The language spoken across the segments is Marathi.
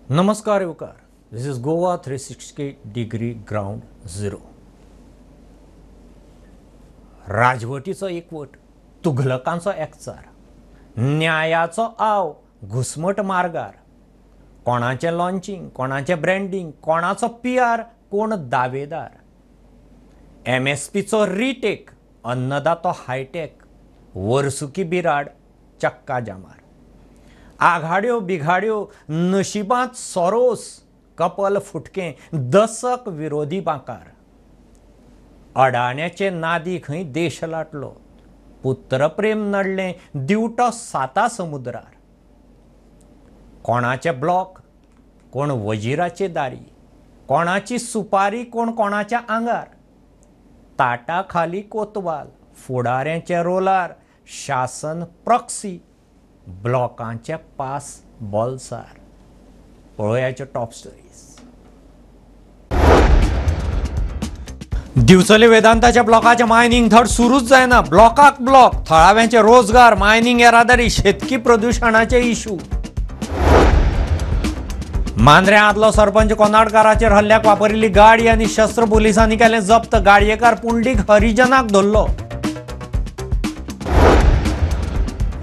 नमस्कार युवकार. This is Goa 360 degree ground zero. राजवटीचो एकवट, तुघलकांचो एकचार, न्यायाचो आव घुसमट मार्गार, कोणाचें लॉन्चिंग, कोणाचें ब्रँडिंग, कोणाचो PR, कोण दावेदार, MSPचो रिटेक, अन्नदातो हायटेक, वर्सुकी बिराड, चक्का जामार, आघाड्यो बिघाड्यो, नशिबांत सोरोस, कपल फुटकें, दसक विरोधी बांकार, अडाण्याचे नादी खंय देश लाटलो, पुत्रप्रेम नडलें दिवटो साता समुद्रार, कोणाचे ब्लॉक, कोण वजिराचे दारी, कोणाची सुपारी, कोण कोणाच्या आंगार, ताटा खाली कोतवाल, फुडाऱ्यांचे रोलार, शासन प्रॉक्सी, ब्लॉकांचे पास बॉल्सार. पळोवयाच्यो टॉप स्टोरीज. दिवचले वेदांताच्या ब्लॉकाचे मायनिंग थड सुरूच जायना. ब्लॉकाक ब्लॉक, थळाव्यांचे रोजगार, मायनिंग येरादारी, शेतकी प्रदूषणाचे इशू. मांद्र्या आदलो सरपंच कोनाडकाराचेर हल्ल्याक वापरिल्ली गाडी आनी शस्त्र पुलिसांनी केलें जप्त. गाडयेकार पुंडलीक हरिजनाक धरलो.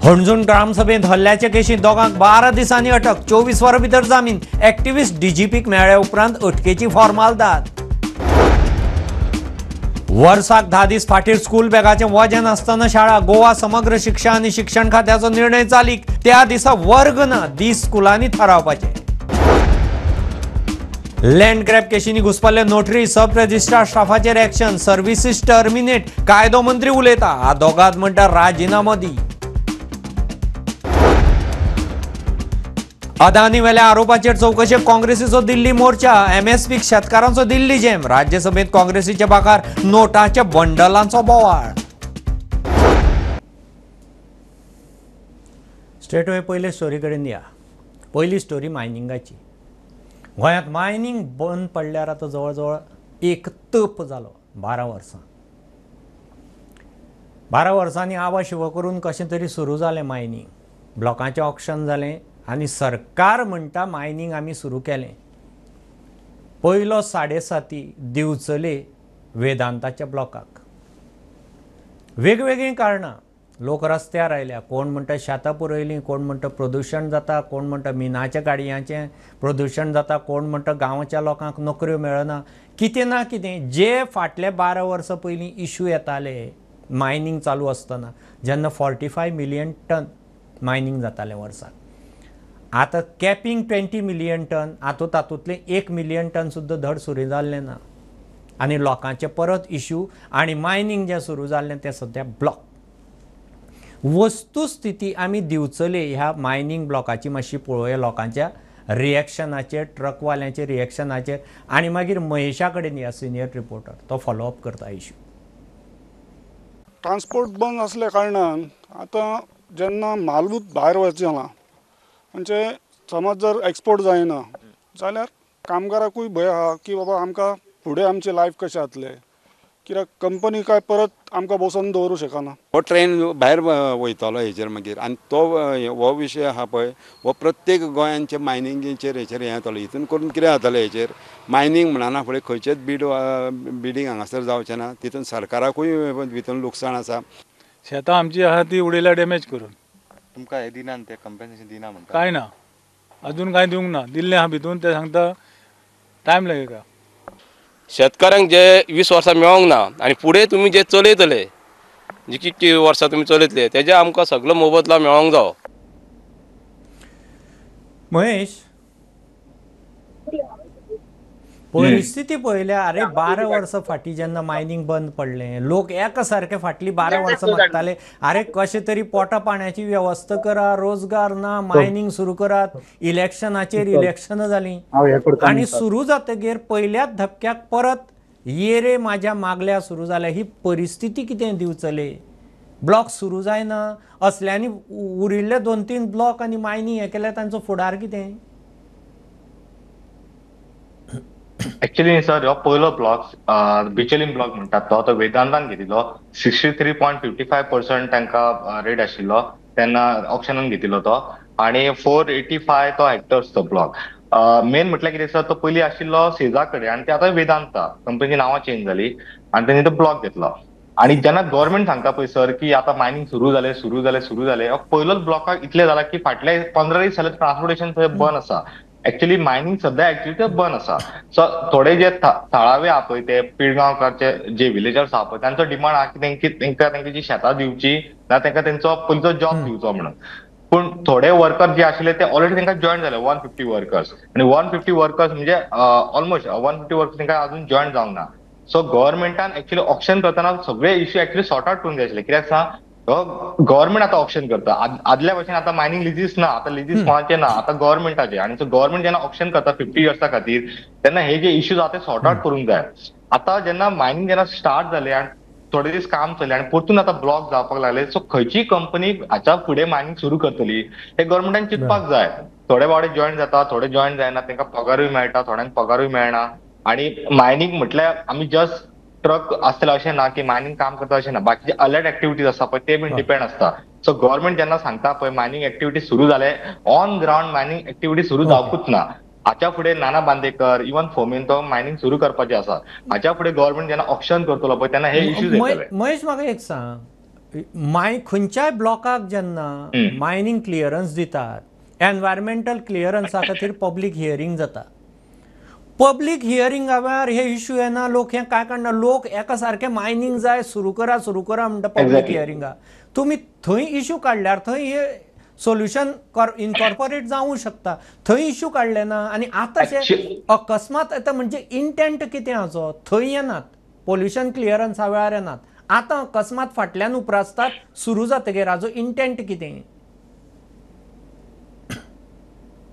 हणजूण ग्रामसभेत हल्ल्याचे केशींत दोगांक 12 दिसांनी अटक. 24 वरां भितर जामीन. एक्टिव्हिस्ट DGPक मेळ्ळ्या उपरांत अटकेची फॉर्मालदाद. वर्साक 10 दीस फाटीर स्कूल बॅगाचें वजें नासतना शाळा. गोवा समग्र शिक्षा आनी शिक्षण खात्याचो निर्णय चालीक. त्या दिसा वर्ग ना, दीस स्कुलांनी थारावपाचे. लँड ग्रॅब केशींनी घुसपल्ले नोटरी, सब रजिस्ट्रार स्टाफाचेर एक्शन. Services terminate. कायदो मंत्री उलयता. आदोगाद म्हणटा राजिनामो दी. अदानी वेल्या आरोपाचेर चौकशेक काँग्रेसीचो दिल्ली मोर्चा. MSPक शेतकारांचो दिल्ली जॅम. राज्यसभेत काँग्रेसीचे बाकार नोटाच्या बंडलांचो बोवाळ. स्ट्रेट अवे पयले स्टोरी कडेन या. पयली स्टोरी मायनिंगाची. गोंयांत मायनिंग बंद पडल्यार आतां जवळ जवळ एक तप जालो. 12 वर्सां. 12 वर्सांनी आवाशिव करून कशें तरी सुरू जालें मायनिंग. ब्लॉकांचें ऑक्शन जालें आनी सरकार म्हणटा मायनिंग आमी सुरू केलें. पयलो 7.5 दिवचले वेदांताच्या ब्लॉकाक. वेगवेगळीं कारणां. लोक रस्त्यार आयल्या. कोण म्हणटा शेतां पुरयलीं, कोण म्हणटा प्रदूशण जाता, कोण म्हणटा मिनाच्या गाडयांचें प्रदूशण जाता, कोण म्हणटा गांवच्या लोकांक नोकऱ्यो मेळना. कितें ना कितें जे फाटले 12 वर्सां पयलीं इशू येताले मायनिंग चालू आसतना, जेन्ना 45 मिलियन टन मायनिंग जातालें वर्साक. आतां कॅपिंग 20 मिलियन टन. तातूंतले 1 मिलियन टन सुद्दां धड सुरू जाल्लें ना. आनी लोकांचे परत इशू आनी मायनिंग जें सुरू जाल्लें तें सद्या ब्लॉक. वस्तुस्थिती आमी दिवचले ह्या मायनिंग ब्लॉकाची मातशी पळोवया. लोकांच्या रिएक्शनाचेर, ट्रकवाल्यांच्या रिएक्शनाचेर. आनी मागीर महेशा कडेन या, सिनियर रिपोर्टर. तो फॉलोअप करता इशू. ट्रान्सपोर्ट बंद असल्या कारणान आतां जेन्ना मालूच भायर वचचें ना, म्हणजे समज जर एक्सपोर्ट जायना जाल्यार कामगाराकूय भंय आहा की बाबा आमकां फुडें आमचें लायफ कशें जातलें, कित्याक कंपनी काय परत आमकां बसोवन दवरूं शकना. हो ट्रेन भायर वयतलो हेचेर मागीर. आनी तो हो विशय आहा पळय, हो प्रत्येक गोंयांचे मायनिंगेचेर हेचेर हें जातलो. हितून करून कितें जातलें हेचेर मायनिंग म्हणना फुडें खंयचेच बिडींग हांगासर जावचें ना. तितून सरकाराकूय भितून लुकसाण आसा. शेतां आमची आहा ती उडयल्या डॅमेज करून. तुमकां हे दिना ते कंपेन्सेशन दिना म्हणटा. काय ना, अजून काय दिवंक ना. दिल्लें आहा भितून ते सांगता टायम लागेल. शेतकारांक जे 20 वर्सां मेळोंक ना आनी फुडें तुमी जे चलयतले, जी कितली वर्सां तुमी चलयतले, तेजे आमकां सगळो मोबदला मेळोंक जावो. महेश, परिस्थिती पळयल्या. अरे 12 वर्सां फाटीं जेन्ना मायनिंग बंद पडलें, लोक एका सारके फाटलीं 12 वर्सां मागताले अरे कशें तरी पोटा पाण्याची वेवस्था करा, रोजगार ना, मायनिंग सुरू करात. इलेक्शनाचेर इलेक्शनां जालीं आनी सुरू जातकीर पयल्याच धपक्याक परत ये रे म्हाज्या मागल्या सुरू जाल्या. ही परिस्थिती कितें दिवचले? ब्लॉक सुरू जायना असल्यांनी उरिल्ले 2-3 ब्लॉक आनी मायनिंग हें केल्यार तांचो फुडार कितें? एक्चुअली सर हो पयलो ब्लॉक बिचोलीम ब्लॉक म्हणटात तो वेदांतान घेतिल्लो. 63.55% तांकां रेट आशिल्लो तेन्ना ऑप्शनान घेतिल्लो तो. आणि 485 तो हेक्टर्स तो ब्लॉक. मेन म्हटल्यार कितें सर, तो पयलीं आशिल्लो सेजा कडेन आनी ते आतां वेदांता कंपनीची नांवां चेंज जाली आनी तेणी तो ब्लॉक घेतलो. आणि जेन्ना गव्हर्नमेंट सांगता पळय सर की आतां मायनिंग सुरू जालें, पयलोच ब्लॉकाक इतलें जाला की फाटले 15 दीस जाले ट्रान्सपोर्टेशन थंय बंद आसा. एक्चुअली मायनिंग सध्या एक्चुअली ते बंद आसा. सो थोडे जे थळावे आहा पळय ते पिळगांवकारचे जे विलेजर्स आहा पळय तांचो डिमांड आहा की तांकां तेंची शेतां दिवची ना तांकां तेंचो पयलींचो जॉब दिवचो म्हणून. पूण थोडे वर्कर जे आशिल्ले ते ऑलरेडी तांकां जॉईन झाले 150 वर्कर्स आणि 150 वर्कर्स म्हणजे ऑलमोस्ट 150 वर्कर्स तांकां अजून जॉईन जावंक ना. सो गव्हर्नमेंटान एक्चुअली ऑप्शन करतना सगळे इश्यू एक्चुअली सॉर्ट आउट करून जाय कित्याक सांग, गव्हर्नमेंट आतां ऑप्शन करता. आदल्या भशेन आतां मायनिंग लिजीस ना, आतां लिजीस कोणाचे ना, आतां गव्हर्नमेंटाचे. आणि सो गव्हर्नमेंट जेन्ना ऑप्शन करता 50 इयर्सा खातीर तेन्ना हे जे इश्यूज आहा ते सॉर्ट आउट करूंक जाय. आतां जेन्ना मायनिंग जेन्ना स्टार्ट जालें आनी थोडे दीस काम चललें आनी परतून आतां ब्लॉक जावपाक लागले, सो खंयची कंपनी हाच्या फुडें मायनिंग सुरू करतली हे गव्हर्नमेंटान चिंतपाक जाय. थोडे बावडे जॉईन जाता, थोडे जॉईन जायना, तांकां पगारूय मेळटा, थोड्यांक पगारूय मेळना. आणि मायनिंग म्हटल्यार आमी जस्ट ट्रक आसतले अशें ना की मायनिंग काम करता अशें ना, बाकीचे अलर्ट एक्टिविटीज आसता पळय ते बीन डिपेंड आसता. सो गव्हर्नमेंट जेन्ना सांगता पळय मायनिंग एक्टिविटी सुरू जाले, ऑन ग्राउंड मायनिंग एक्टिविटी सुरू जावपूच ना. हाच्या फुडें नाना बांदेकर इवन फोमेन तो मायनिंग सुरू करपाचें आसा. हाच्या फुडें गव्हर्नमेंट जेन्ना ऑप्शन करतलो पळय तेन्ना हे इश्यूज येतले. महेश म्हाका एक सांग, खंयच्याय ब्लॉकाक जेन्ना मायनिंग क्लियरन्स दितात एनवायरमेंटल क्लियरन्सा खातीर पब्लीक हियरींग जाता. पब्लीक हियरिंगा वेळार हे इश्यू येना, लोक हे काय करना, लोक एका सारखे मायनिंग जाय सुरू करा म्हणटा पब्लीक हियरिंगा. तुमी थंय इश्यू काडल्यार थंय हे सोल्युशन इनकॉर्पोरेट जावंक शकता. थंय इश्यू काडले ना आनी आतांशे अकस्मात येता म्हणजे इंटेंट कितें हाचो थंय येनात, पोल्युशन क्लियरन्सा वेळार येनात. आतां अकस्मात फाटल्यान उप्रासतात सुरू जातकीर हाचो इंटेंट कितें?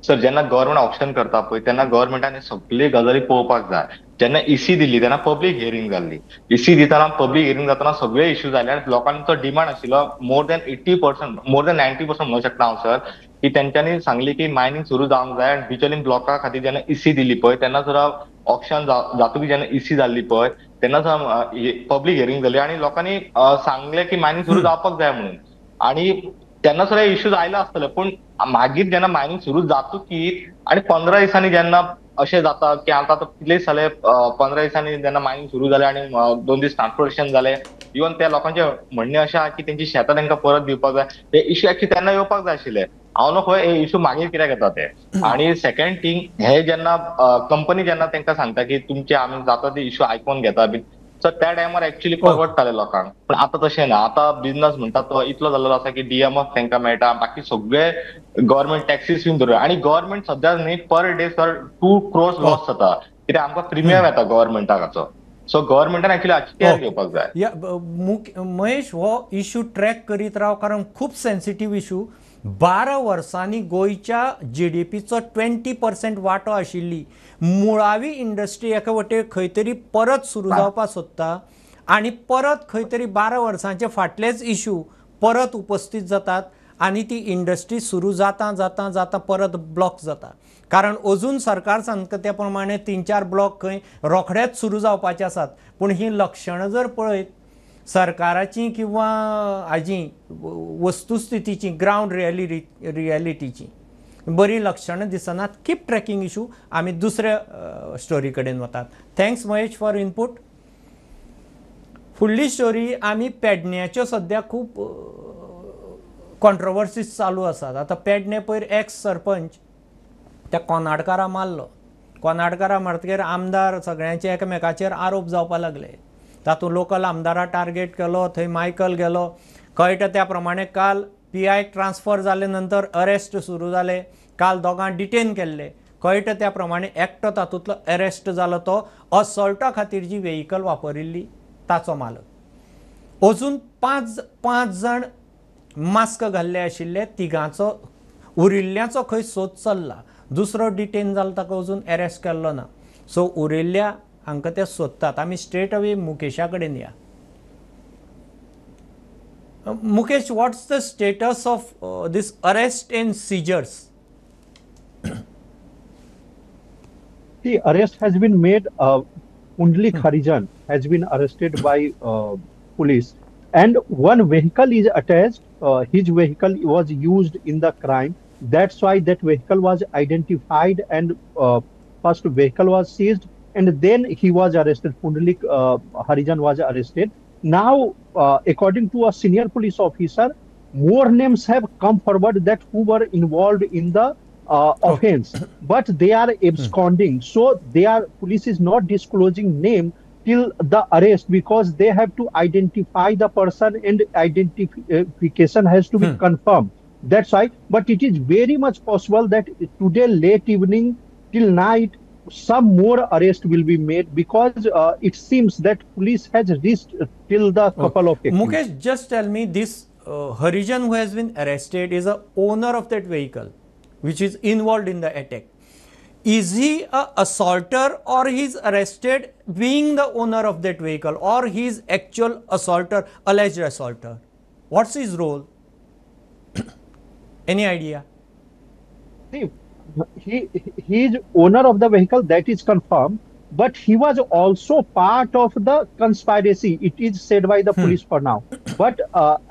सर जेन्ना गव्हर्नमेंट ऑप्शन करता पळय तेन्ना गव्हर्नमेंटान सगळी गजाली पळोवपाक जाय. जेन्ना इसी दिल्ली तेन्ना पब्लीक हियरिंग जाल्ली. इसी दितना पब्लीक हियरिंग जातना सगळे इश्यू जाले आनी लोकांचो डिमांड आशिल्लो मोर दॅन 80%, मोर दॅन 90% म्हणू शकता हांव सर, की तेंच्यांनी सांगली की मायनिंग सुरू जावंक जाय. आनी बिचोलीम ब्लॉका खातीर जेन्ना इसी दिल्ली पळय तेन्ना सुद्दां ऑप्शन जातकीर जेन्ना इसी जाल्ली पळय तेन्ना पब्लीक हियरिंग जाली आनी लोकांनी सांगले की मायनिंग सुरू जावपाक जाय म्हणून. आणि तेन्ना सुद्दां इश्यूज आयले आसतले, पूण मागीर जेन्ना मायनिंग सुरू जातकीर आनी 15 दिसांनी जेन्ना अशें जाता की आतां कितलेच जाले 15 दिसांनी जेन्ना मायनिंग सुरू जालें आनी 2 दीस ट्रान्सपोर्टेशन जालें, इवन त्या लोकांचे म्हणणें अशें आहा की तेंची शेतां तांकां परत दिवपाक जाय. हे इश्यू एक्चुअली तेन्ना येवपाक जाय आशिल्ले. हांव नको हे इश्यू मागीर कित्याक येता ते. आणि सेकंड थिंग, हे जेन्ना कंपनी जेन्ना तांकां सांगता की तुमचे आमी जाता ते इश्यू आयकून घेता बीन, सो त्या टायमार एक्चुअली परवडटाले लोकांक. पण आतां तशें ना. आतां बिझनस म्हणटा तो इतलो जाल्लो आसा की डीएमएफ तांकां मेळटा, बाकी सगळे गव्हर्नमेंट टॅक्सीस बीन धरता. आणि गव्हर्नमेंट सध्या न्ही per day sir 2 crores loss जाता कित्याक आमकां प्रिमियम येता गव्हर्नमेंटाक हाचो. सो गव्हर्नमेंटान एक्चुअली हाची केअर घेवपाक जाय. महेश हो इश्यू ट्रॅक करीत राव, कारण खूब सेन्सिटीव इश्यू. 12 वर्सांनी गोंयच्या GDPचो 20% वांटो आशिल्ली मुळावी इंडस्ट्री एका वटेन खंय तरी परत सुरू जावपाक सोदता आनी परत खंय तरी 12 वर्सांचे फाटलेच इश्यू परत उपस्थित जातात आनी ती इंडस्ट्री सुरू जाता जाता जाता परत ब्लॉक जाता. कारण अजून सरकार सांगता त्या प्रमाणे 3-4 ब्लॉक खंय रोखडेच सुरू जावपाचे आसात. पूण ही लक्षणां जर पळयत सरकाराची किंवा हाजी वस्तुस्थितीची ग्रावंड रियलिटीची बरी लक्षणां दिसनात. Keep tracking issue. आमी दुसऱ्या स्टोरी कडेन वतात. Thanks Mahesh for input. फुडली स्टोरी आमी पेडण्याच्यो सद्या खूब कॉन्ट्रोवर्सीज चालू आसात. आतां पेडणे पयर एक्स सरपंच त्या कोनाडकारा मारलो. कोनाडकारा मारतकीर आमदार सगळ्यांचे एकामेकाचेर आरोप जावपाक लागले. तातूंत लोकल आमदारा टार्गेट केलो, थंय मायकल गेलो. कळटा त्या प्रमाणे काल PI ट्रान्सफर जाले नंतर अरेस्ट सुरू जाले. काल दोगां डिटेन केल्ले. कळटा त्या प्रमाणे एकटो तातूंतलो अरेस्ट जालो तो असॉल्टा खातीर जी वेहिकल वापरिल्ली ताचो मालक. अजून 5 जाण मास्क घाल्ले आशिल्ले. तिगांचो उरिल्ल्याचो खंय सोद चल्ला. दुसरो डिटेन जालो ताका अजून अरेस्ट केल्लो ना. सो उरिल्ल्या हांकां ते सोदतात. आमी स्ट्रेट अवे मुकेशा कडेन या. Mukesh, what's the status of this arrest and seizures? The arrest has been made. Undli Kharijan has been arrested by police, and one vehicle is attached. His vehicle was used in the crime. That's why that vehicle was identified, and first vehicle was seized, and then he was arrested. Pundalik Harijan was arrested. Now, according to a senior police officer, more names have come forward that who were involved in the offense, but they are absconding. So police is not disclosing name till the arrest, because they have to identify the person, and identification has to be confirmed. That's why. But it is very much possible that today late evening till night some more arrest will be made, because it seems that police has reached till the couple of accused. Mukesh, just tell me, this Harijan who has been arrested is a owner of that vehicle which is involved in the attack. Is he a assaulter, or he is arrested being the owner of that vehicle, or he is actual assaulter, alleged assaulter? What's his role? Any idea? See, he is owner of the vehicle, that is confirmed, but he was also part of the conspiracy. It is said by the police for now. But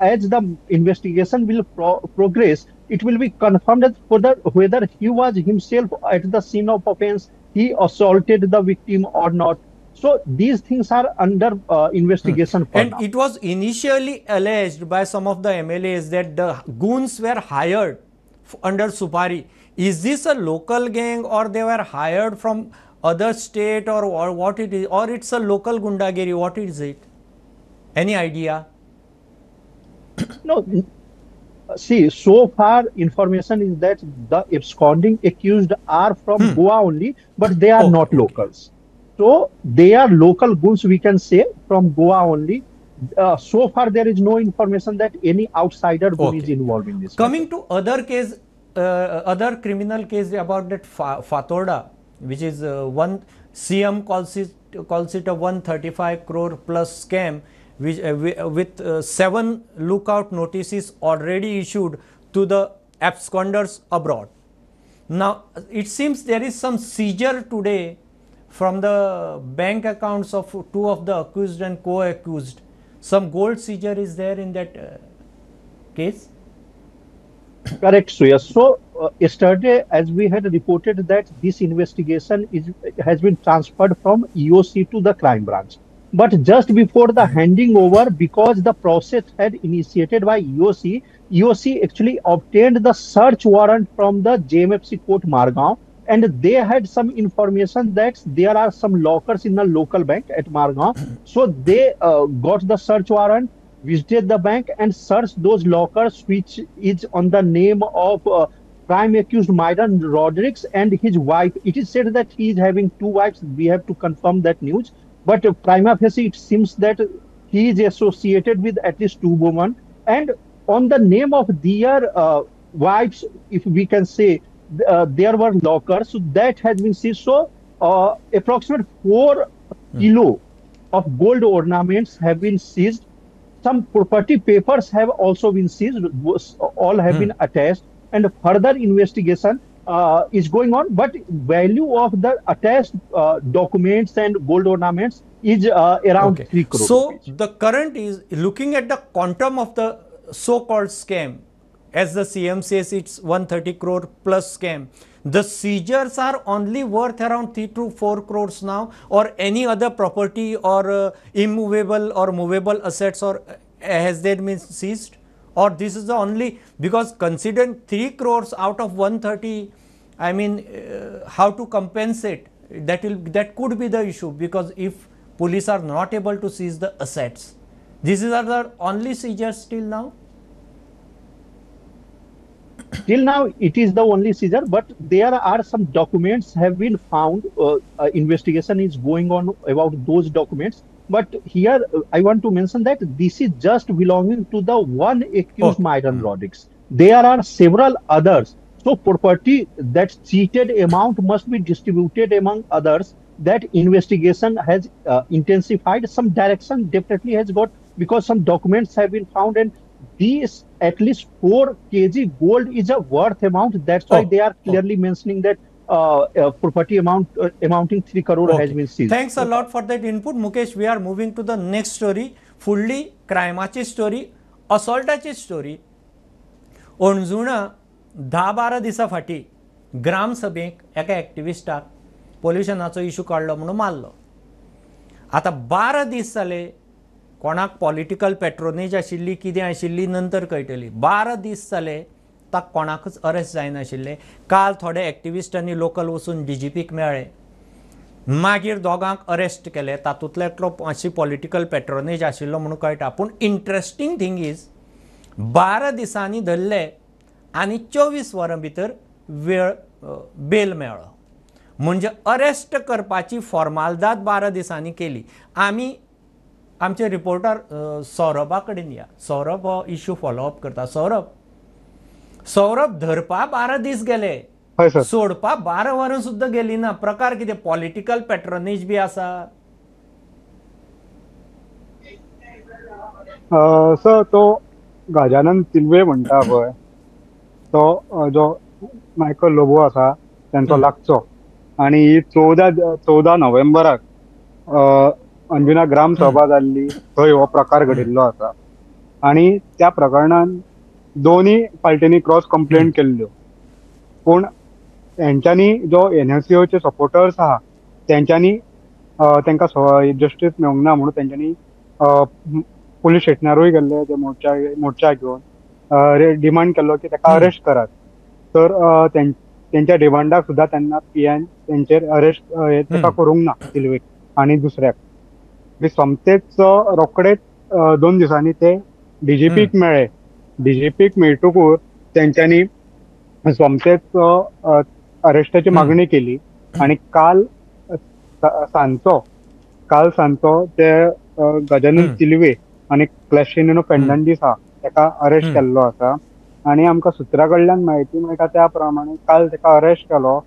as the investigation will progress, it will be confirmed that whether he was himself at the scene of offense, he assaulted the victim or not. So these things are under investigation for And now. it was initially alleged by some of the MLAs that the goons were hired under Supari. Is this a local gang, or they were hired from other state, or what it is, or it's a local gundagiri? What is it? Any idea? No, see, so far information is that the absconding accused are from Goa only, but they are not locals. So they are local goons, we can say, from Goa only. So far there is no information that any outsider goon is involved in this. Coming to other case, other criminal case about that Fatorda, which is one CM calls it a 135 crore plus scam, which with 7 lookout notices already issued to the absconders abroad. Now it seems there is some seizure today from the bank accounts of 2 of the accused and co-accused. Some gold seizure is there in that case? Correct, Suya. So yesterday, as we had reported, that this investigation has been transferred from EOC to the crime branch. But just before the handing over, because the process had initiated by EOC, EOC actually obtained the search warrant from the JMFC court Margao, and they had some information that there are some lockers in the local bank at Margao. So they got the search warrant, visited the bank, and searched those lockers, which is on the name of prime accused Myron Rodriguez and his wife. It is said that he is having 2 wives. We have to confirm that news. But prima facie, it seems that he is associated with at least 2 women. And on the name of their wives, if we can say, there were lockers. So that has been seized. So approximately 4 kilo of gold ornaments have been seized. Some property papers have also been seized. All have been attached, and further investigation is going on. But value of the attached documents and gold ornaments is around 3 crore. So rupees. the current is, looking at the quantum of the so-called scam, as the CM says, it's 130 crore plus scam. The seizures are only worth around 3 to 4 crores now, or any other property or immovable or movable assets, or has that been seized? Or this is the only, because considering 3 crores out of 130, I mean, how to compensate? That could be the issue, because if police are not able to seize the assets, these are the only seizures till now. Till now, it is the only seizure, but there are some documents have been found. Investigation is going on about those documents. But here, I want to mention that this is just belonging to the one accused, Myron Rodriguez. There are several others. So property, that cheated amount must be distributed among others. That investigation has intensified. Some direction definitely has got, because some documents have been found, and these at least 4 kg gold is a worth amount. That's why they are clearly mentioning that property amount amounting 3 crore has been seized. Thanks a lot for that input, Mukesh. We are moving to the next story. फुडली क्रायमाची स्टोरी, असॉल्टाची स्टोरी. अणजुणा 10-12 दिसां फाटीं ग्रामसभेक एका एक्टिविस्टाक पोल्युशनाचो इशू काडलो म्हणून मारलो. आतां 12 दीस जाले, कोणाक पॉलिटिकल पेट्रोनेज आशिल्ली कितें आशिल्ली नंतर कळटली. 12 दीस जाले ताका कोणाकच अरेस्ट जायनाशिल्ले. काल थोडे एक्टिविस्टांनी लोकल वचून DGPक मेळ्ळे, मागीर दोगांक अरेस्ट केले. तातूंतलो एकलो मातशी पॉलिटिकल पेट्रोनेज आशिल्लो म्हणून कळटा. पूण इंट्रस्टींग थींग इज 12 दिसांनी धरले आनी 24 वरां भितर बेल मेळ्ळो. म्हणजे अरेस्ट करपाची फॉर्मालिदाद 12 दिसांनी केली. आमी आमचे रिपोर्टर सौरभा कडेन या. सौरभ हो इशू फॉलोअप करता. सौरभ धरपा 12 दीस गेले, हय सर. सोडपा 12 वरां सुद्दां गेली ना. प्रकार कितें, पॉलिटिकल पेट्रोनेज बी आसा? सर तो गजानन तिल्वे म्हणटा पळय, तो जो मायकल लोबो आसा त्यांचो लागचो, आणि 14 नोव्हेंबराक अंजुना ग्राम सभा जाल्ली, थंय हो प्रकार घडिल्लो आसा. आणि त्या प्रकरणान दोन्ही पार्टींनी क्रॉस कंप्लेंट केल्ल्यो. पूण हेंच्यांनी जो NSCOचे सपोर्टर्स आहा तेंच्यांनी तांकां जस्टीस मेळूंक ना म्हणून तेंच्यांनी पुलीस स्टेशनारूय गेल्ले, ते मोर्चा घेवन डिमांड केल्लो की ताका अरेस्ट करात. तर तेंच्या डिमांडाक सुद्दां तेन्ना PN तेंचेर अरेस्ट ताका करूंक ना तिल्वेक आनी दुसऱ्याक. सोमतेच रोखडेच 2 दिसांनी ते DGPक मेळ्ळे. DGPक मेळटकूच तेंच्यांनी सोमतेच अरेस्टाची मागणी केली. आणि काल सांजचो ते गजानन तिल्वे आणि क्लॅशिनो फेर्नांडीस आहा ताका अरेस्ट केल्लो आसा. आणि आमकां सुत्रा कडल्यान म्हायती मेळटा त्या प्रमाणे काल ताका अरेस्ट केलो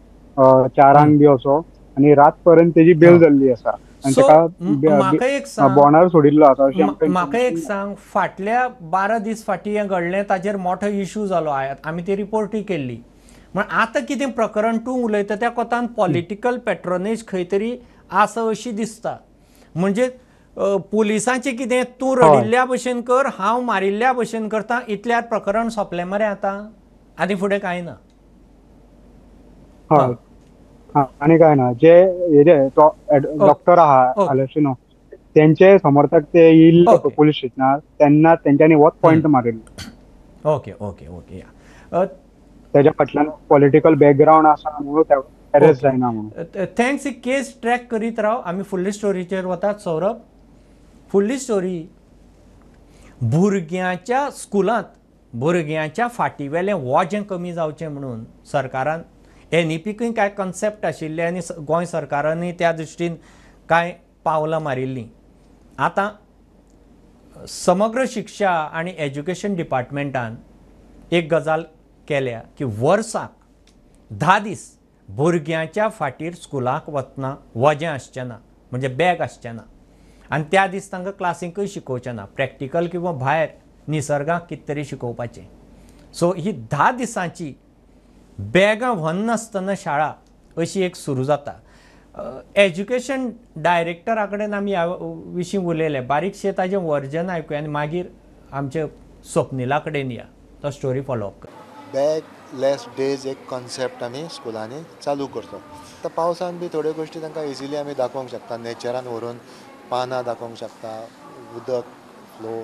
4 बी असो, आणि रात पर्यंत तेजी बेल जाल्ली आसा. म्हाका एक सांग, बोंडार सोडिल्लो आसा अशें म्हाका एक सांग, फाटल्या 12 दीस फाटीं हें घडलें, ताजेर मोठो इशू जालो. आमी ती रिपोर्टूय केल्ली. म्हण आतां कितें प्रकरण तूं उलयता त्या कोतान पॉलिटिकल पेट्रोनेज खंय तरी आसा अशी दिसता. म्हणजे पुलिसांचें कितें, तूं रडिल्ल्या भशेन कर, हांव मारिल्ल्या भशेन करता, इतल्यार प्रकरण सोंपलें मरे आतां, आनी फुडें कांय ना. हय, आनी काय ना. जे तो डॉक्टर आहा आलेसिनो, तेंचे समर्थक ते येयल्ले पुलीस स्टेशनार, तेन्ना तेंच्यांनी होच पॉयंट मारिल्लो. ओके ओके ओके या. त्याच्या फाटल्यान पॉलिटिकल बॅकग्राऊंड आसा म्हणून अरेस्ट जायना म्हणून. थँक्स. ही केस ट्रॅक करीत राव. आमी फुडले स्टोरीचेर वतात. सौरभ, फुडली स्टोरी, भुरग्यांच्या स्कुलांत भुरग्यांच्या फाटीवेलें वजें कमी जावचें म्हणून सरकारान NEPकूय कांय कन्सेप्ट आशिल्ले आनी गोंय सरकारानूय त्या दृश्टीन कांय पावलां मारिल्लीं. आतां समग्र शिक्षा आनी एज्युकेशन डिपार्टमेंटान एक गजाल केल्या की वर्साक 10 दीस भुरग्यांच्या फाटीर स्कुलाक वतना वजें आसचें ना, म्हणजे बॅग आसचें ना. आनी त्या दीस तांकां क्लासीकूय शिकोवचें ना, प्रॅक्टिकल किंवा भायर निसर्गाक कितें तरी शिकोवपाचें. सो ही 10 दिसांची बॅगां व्हरनासतना शाळा अशी एक सुरू जाता. एज्युकेशन डायरेक्टरा कडेन आमी ह्या विशीं उलयले. बारीकशें ताजें वर्जन आयकुया आनी मागीर आमचे स्वप्निला कडेन या, तो स्टोरी फॉलोअप कर. बॅग लेस डेज एक कॉन्सेप्ट आमी स्कुलांनी चालू करतो. आतां पावसान बी थोड्यो गोश्टी तांकां इजिली आमी दाखोवंक शकता. नेचरान व्हरून पानां दाखोवंक शकता, उदक फ्लो,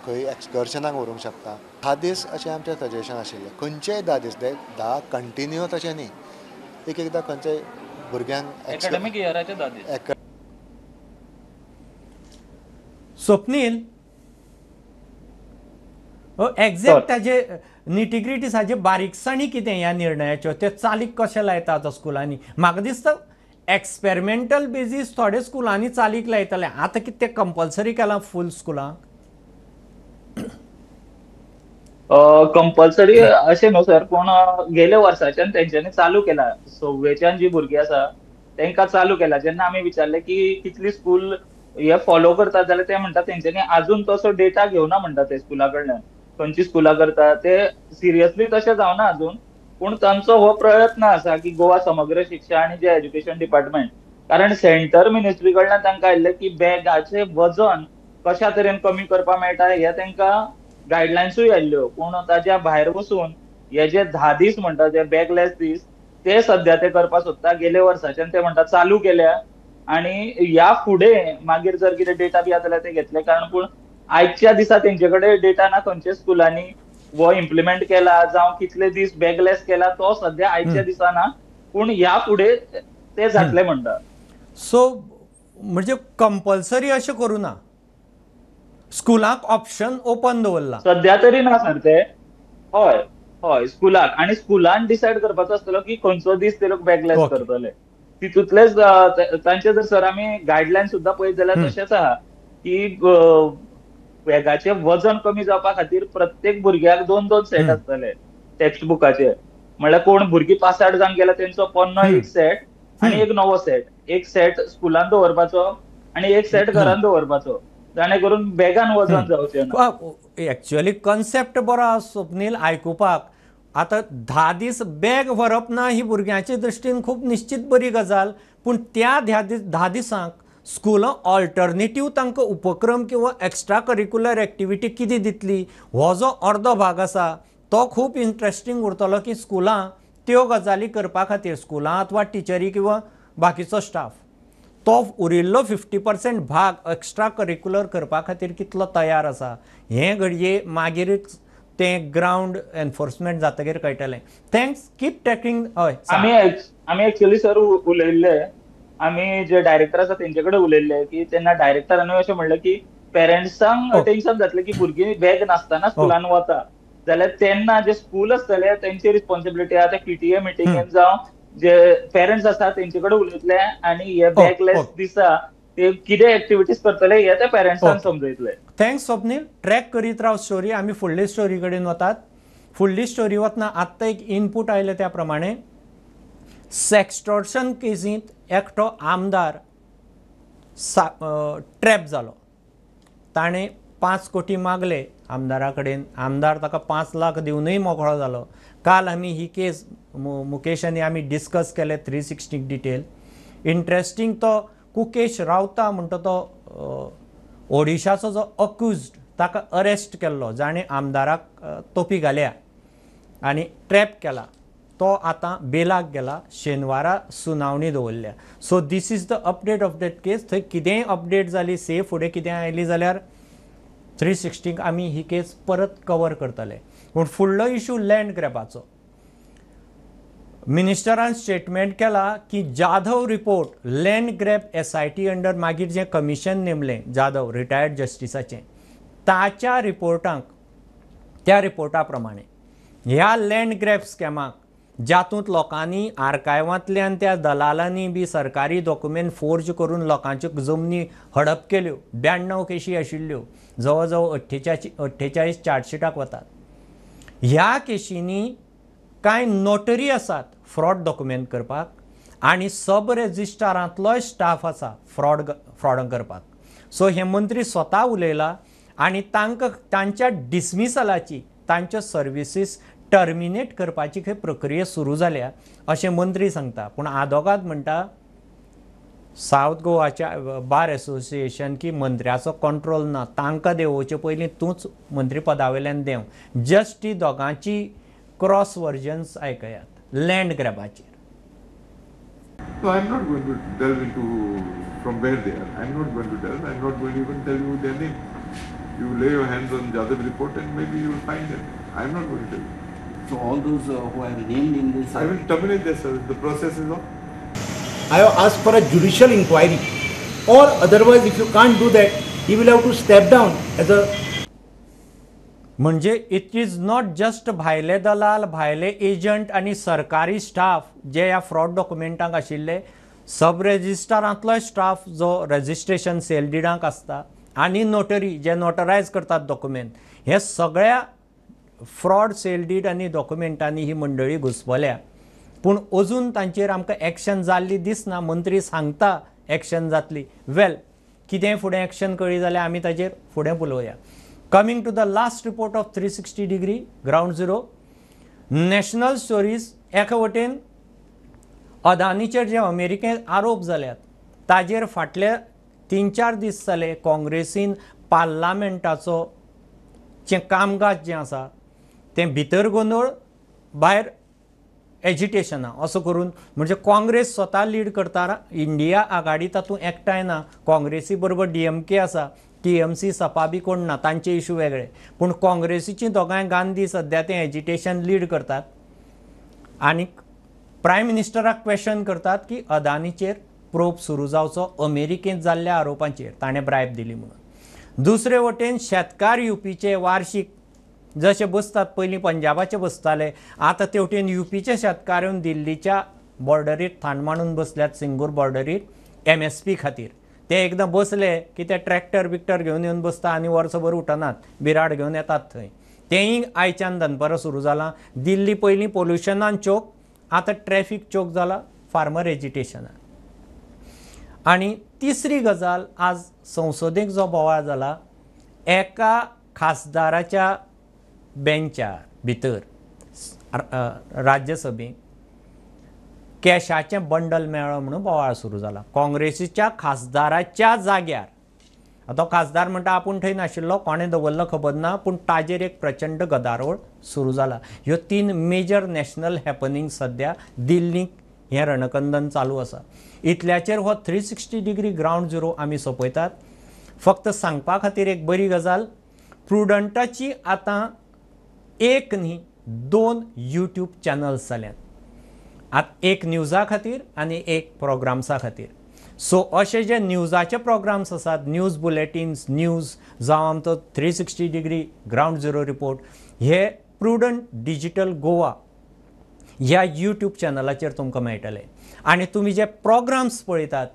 खंय एक्सकर्शनाक व्हरूंक शकता. 10 दीस अशें आमचें सजेशन आशिल्लें. खंयचेय 10 दीस, 10 कंटिन्युअस अशें न्ही. एकदां खंयचेय भुरग्यांक एकाडेमीक इयराचे 10 दीस. स्वप्नील, एक्झॅक्ट ताजे निटिग्रिटीसाचे बारीकसाणी कितें ह्या निर्णयाच्यो, ते चालीक कशें लायता आतां स्कुलांनी? म्हाका दिसता एक्सपेरिमेंटल बेजीस थोडे स्कुलांनी चालीक लायतले. आतां कितें तें कंपल्सरी केलां फूल स्कुलांक? कंपल्सरी अशें न्हू सर, पूण गेल्या वर्साच्यान तेंच्यांनी चालू केला. 6वेच्यान जी भुरगीं आसा तांकां चालू केला. जेन्ना आमी विचारलें की कितली स्कूल हे फॉलो करतात, जाल्यार ते म्हणटात तेंच्यांनी आजून तसो डेटा घेवना म्हणटा ते स्कुला कडल्यान. खंयची स्कुलां करता ते सिरियसली तशें जावना आजून. पूण तांचो हो प्रयत्न आसा की गोवा समग्र शिक्षा आनी जे एज्युकेशन डिपार्टमेंट, कारण सेंटर मिनिस्ट्री कडल्यान तांकां आयिल्लें की बॅगाचें वजन कशा तरेन कमी करपाक मेळटा हे तांकां गायडलायन्सूय आयल्ल्यो. पूण ताच्या भायर वचून हे जे 10 दीस म्हणटा जे बॅकलेस दीस ते सध्या ते करपाक सोदता. गेल्या वर्साच्यान ते म्हणटा चालू केल्या आणि ह्या फुडें मागीर जर कितें डेटा बी जाल्यार ते घेतले. कारण पूण आयच्या दिसा तेंचे कडेन डेटा ना खंयच्या स्कुलांनी वो इम्प्लिमेंट केला जावं कितले दीस बॅकलेस केला तो सध्या आयच्या दिसा ना. पूण ह्या फुडें ते जातले म्हणटा. सो म्हणजे कंपल्सरी अशें करूं ना, स्कुलाक ऑप्शन ओपन दवरला. सध्या तरी ना सर ते. हय हय स्कुलाक आणि स्कुलान डिसायड करपाचो आसतलो की खंयचो दीस ते लोक बॅकलेस Okay. करतले. तितूंतलेच तांचे जर सर आमी गायडलायन सुद्धा पळयत जाल्यार तशेंच आहा की बॅगाचें वजन कमी जावपा खातीर प्रत्येक भुरग्याक 2-2 सेट आसतले टेक्स्ट बुकाचे. म्हणल्यार कोण भुरगीं 5-8 जाण गेला तेंचो पोन्नो एक सेट आणि एक नवो सेट. एक सेट स्कुलान दवरपाचो आणि एक सेट घरान दवरपाचो, जाणे करून बॅगान वजन जावचें ना. एक्चुअली कन्सेप्ट बरो आसा स्वप्नील आयकुपाक. आतां 10 दीस बॅग व्हरप ना ही भुरग्यांचे दृश्टीन खूब निश्चित बरी गजाल. पूण त्या 10 दिसांक स्कुलां ऑल्टरनेटीव तांकां उपक्रम किंवा एक्स्ट्रा करिक्युलर एक्टिविटी कितें दितली हो जो अर्दो भाग आसा तो खूब इंट्रस्टींग उरतलो की स्कुलां त्यो गजाली करपा खातीर स्कुलां अथवा टिचरी किंवा बाकीचो स्टाफ तो उरिल्लो 50% भाग एक्स्ट्रा करिक्युलर करपा खातीर कितलो तयार आसा हें घडये मागीरच तें ग्रावंड एनफोर्समेंट जातकीर कळटलें. थँक्स. Keep taking. हय आमी एक्चुअली सर उलयल्ले, आमी जे डायरेक्टर आसा तेंचे कडेन उलयल्ले की तेन्ना डायरेक्टरान अशें म्हणलें की पेरंट्सांक टेन्शन जातलें की भुरगीं बॅग नासतना स्कुलान वता जाल्यार तेन्ना जे स्कूल आसतले तेंची रिस्पॉन्सिबिलिटी आहा ते PTA मिटिंगेन जावं जे पेरंट्स आसा तेंचे कडेन उलयतले आणि हे बॅकलेस दिसा ते कितें एक्टिविटीज करतले हे ते पेरंट्सांक समजयतले. थँक्स स्वप्नील. ट्रॅक करीत राव स्टोरी. आमी फुडली स्टोरी कडेन वतात. फुडली स्टोरी वतना आत्तां एक इनपूट आयले त्या प्रमाणे सेक्स्टॉर्शन केसींत एकटो आमदार ट्रॅप जालो. ताणें 5 कोटी मागले आमदारा कडेन. आमदार ताका 5 लाख दिवनूय मोकळो जालो. काल आमी ही केस मुकेश आनी आमी डिस्कस केले 360 डिटेल. इंट्रस्टींग तो कुकेश रावता म्हणटा तो ओडिशाचो जो अक्युज्ड ताका अरेस्ट केल्लो जाणें आमदाराक तोपी घाल्या आनी ट्रॅप केला तो आतां बेलाक गेला. शेनवारा सुनावणी दवरल्या. So this is the update of that case. थंय कितेंय अपडेट जाली से फुडें कितें आयली जाल्यार 360 आमी ही केस परत कवर करतले. पूण फुडलो इशू लँड ग्रॅबाचो. मिनिस्टरान स्टेटमेंट केला की Jadhav report land grab SIT under मागीर जें कमिशन नेमलें जाधव रिटायर्ड जस्टिसाचें ताच्या रिपोर्टांक त्या रिपोर्टा प्रमाणे ह्या लँड ग्रॅब स्कॅमाक जातूंत लोकांनी आर्कायवांतल्यान त्या दलालांनी बी सरकारी डॉक्युमेंट फोर्ज करून लोकांच्यो जमनी हडप केल्यो. 92 केशी आशिल्ल्यो. जवळ जवळ 48 चार्जशिटाक वतात. ह्या केशींनी कांय नोटरी आसात फ्रॉड डॉक्युमेंट करपाक आनी सब रेजिस्ट्रारांतलोय स्टाफ आसा फ्रॉड करपाक. सो हे मंत्री स्वता उलयला आनी तांकां तांच्या डिसमिसलाची तांच्यो सर्विसीस टर्मिनेट करपाची खंय प्रक्रिया सुरू जाल्या अशें मंत्री सांगता. पूण आदोगाद म्हणटा सावथ गोवाच्या बार एसोसिएशन की मंत्र्याचो कंट्रोल ना. तांकां देंवोवचे पयलीं तूंच मंत्री पदा वयल्यान देंव. जस्ट ही दोगांची क्रॉस वर्जन्स आयकयात लँड ग्रॅबाचेर. So I'm not going to delve into from where they are. I'm not going to delve. I'm not going to even tell you their name. You lay your hands on Jadhav report and maybe you will find them. I'm not going to tell you. So all those who are named in this... I will terminate this. The process is on. I have asked for a judicial inquiry. Or otherwise, if you can't do that, he will have to step down as a... म्हणजे इट इज नॉट जस्ट भायले दलाल भायले एजंट आनी सरकारी स्टाफ जे ह्या फ्रॉड डॉक्युमेंटांक आशिल्ले. सब रेजिस्ट्रारांतलो स्टाफ जो रेजिस्ट्रेशन सेल डिडांक आसता आनी नोटरी जे नोटरायज करतात डॉक्युमेंट हे सगळ्या फ्रॉड सेल डीड आनी डॉक्युमेंटांनी ही मंडळी घुसपल्या. पूण अजून तांचेर आमकां एक्शन जाल्ली दिसना. मंत्री सांगता एक्शन जातली. वेल कितेंय फुडें एक्शन कळ्ळी जाल्यार आमी ताचेर फुडें उलोवया. Coming to the last report of 360 degree ground zero national stories. एका वटेन अदानीचेर जे अमेरिकेंत आरोप जाल्यात ताजेर फाटले 3-4 दीस जाले काँग्रेसीन पार्लामेंटाचो जें कामकाज जें आसा तें भितर गोंदळ भायर एजिटेशनां असो करून म्हणजे काँग्रेस स्वता लीड करता इंडिया आघाडी तातूंत एकठांय ना काँग्रेसी बरोबर DMK आसा TMC सपा बी कोण ना तांचे इशू वेगळे पूण काँग्रेसीची दोगांय गांधी सद्या तें एजिटेशन लीड करतात आनी प्रायम मिनिस्टराक क्वेश्चन करतात की अदानीचेर प्रोब सुरू जावचो अमेरिकेंत जाल्ल्या आरोपांचेर ताणें ब्रायब दिली म्हणून. दुसरे वटेन शेतकार UPचे वार्षिक जसे बसतात पयलीं पंजाबाचे बसताले आतां तेवटेन UPचे शेतकार येवन दिल्लीच्या बॉर्डरीर थांड मांडून बसल्यात सिंगूर बॉर्डरीर MSP खातीर. ते एकदां बसले की ते ट्रॅक्टर बिक्टर घेवन येवन बसता आनी वर्सभर उठनात बिराड घेवन येतात थंय. तेंय आयच्यान दनपारां सुरू जालां. दिल्ली पयलीं पोल्युशनान चोक आतां ट्रॅफिक चोक जाला फार्मर एजिटेशनान. आनी तिसरी गजाल आज संसदेक जो बोवाळ जाला एका खासदाराच्या बेंचार भितर राज्यसभेक कॅशाचें बंडल मेळ्ळो म्हणून बोवाळ सुरू जाला काँग्रेसीच्या खासदाराच्या जाग्यार. तो खासदार म्हणटा आपूण थंय नाशिल्लो कोणें दवरलो खबर ना पूण ताजेर एक प्रचंड गदारोळ सुरू जाला. ह्यो 3 मेजर नॅशनल हॅपनिंग सद्या दिल्लीक हें रणकंदन चालू आसा. इतल्याचेर हो 360 डिग्री ग्रावंड झिरो आमी सोंपयतात. फक्त सांगपा खातीर एक बरी गजाल प्रुडंटाची आतां एक न्ही 2 YouTube चॅनल्स जाल्यात. एक न्यूजा खातीर आनी एक प्रोग्राम्सा खातीर. सो अशे जे न्यूजाचे प्रोग्राम्स आसात न्यूज बुलेटिन्स न्यूज जावं आमचो 360 डिग्री ग्रावंड झिरो रिपोर्ट हे प्रुडंट डिजिटल गोवा ह्या YouTube चॅनलाचेर तुमकां मेळटले. आनी तुमी जे प्रोग्राम्स पळयतात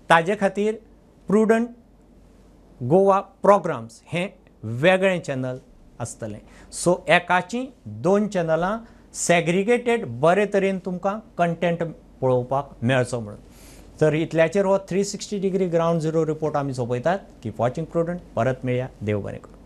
ताजे खातीर प्रुडंट गोवा प्रोग्राम्स हें वेगळें चॅनल आसतलें. सो एकाची 2 चॅनलां सॅग्रिगेटेड बरे तरेन तुमकां कंटेंट पळोवपाक मेळचो म्हणून. तर इतल्याचेर हो 360 डिग्री ग्रावंड झिरो रिपोर्ट आमी सोंपयतात. Keep watching prudent. परत मेळया. देव बरें करूं.